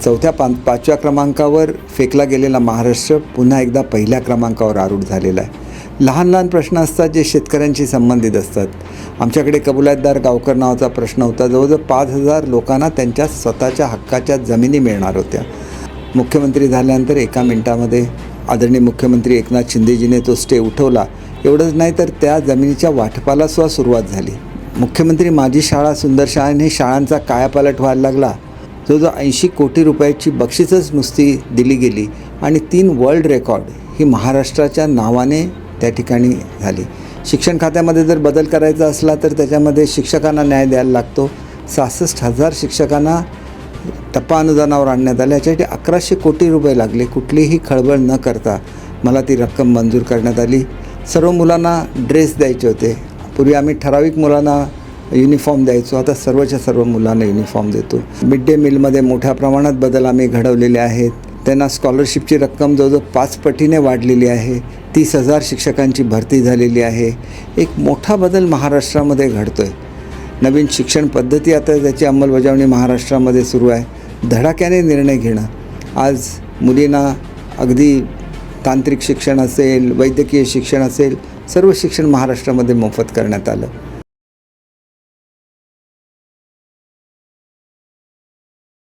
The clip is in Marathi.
पाचव्या क्रमांकावर फेकला गेलेला महाराष्ट्र पुन्हा एकदा पहिल्या क्रमांकावर आरूढ झालेला आहे. लहान लहान प्रश्न असतात जे शेतकऱ्यांशी संबंधित असतात. आमच्याकडे कबुलातदार गावकर नावाचा प्रश्न होता. जवळजवळ 5,000 लोकांना त्यांच्या स्वतःच्या हक्काच्या जमिनी मिळणार होत्या. मुख्यमंत्री झाल्यानंतर एका मिनिटामध्ये आदरणीय मुख्यमंत्री एकनाथ शिंदेजीने तो स्टे उठवला. एवढंच नाही तर त्या जमिनीच्या वाटपालासुद्धा सुरुवात झाली. मुख्यमंत्री माझी शाळा सुंदर शाळेने शाळांचा कायापालट व्हायला लागला. जवळजवळ 80 कोटी रुपयाची बक्षीसच नुसती दिली गेली आणि 3 वर्ल्ड रेकॉर्ड ही महाराष्ट्राच्या नावाने त्या ठिकाणी झाली. शिक्षण खात्यामध्ये जर बदल करायचा असला तर त्याच्यामध्ये शिक्षकांना न्याय द्यायला लागतो. 66,000 शिक्षकांना टप्पा अनुदानावर आणण्यात आले. याच्यासाठी 1100 कोटी रुपये लागले. कुठलीही खळबळ न करता मला ती रक्कम मंजूर करण्यात आली. सर्व मुलांना ड्रेस द्यायचे होते. पूर्वी आम्ही ठराविक मुलांना युनिफॉर्म द्यायचो, आता सर्वच्या सर्व मुलांना युनिफॉर्म देतो. मिड डे मीलमध्ये मोठ्या प्रमाणात बदल आम्ही घडवलेले आहेत. त्यांना स्कॉलरशिपची रक्कम जवळजवळ 5 पटीने वाढलेली आहे. 30,000 शिक्षकांची भरती झालेली आहे. एक मोठा बदल महाराष्ट्रामध्ये घडतो आहे. नवीन शिक्षण पद्धती आता त्याची अंमलबजावणी महाराष्ट्रामध्ये सुरू आहे. धडाक्याने निर्णय घेणं. आज मुलींना अगदी तांत्रिक शिक्षण असेल, वैद्यकीय शिक्षण असेल, सर्व शिक्षण महाराष्ट्रामध्ये मोफत करण्यात आलं.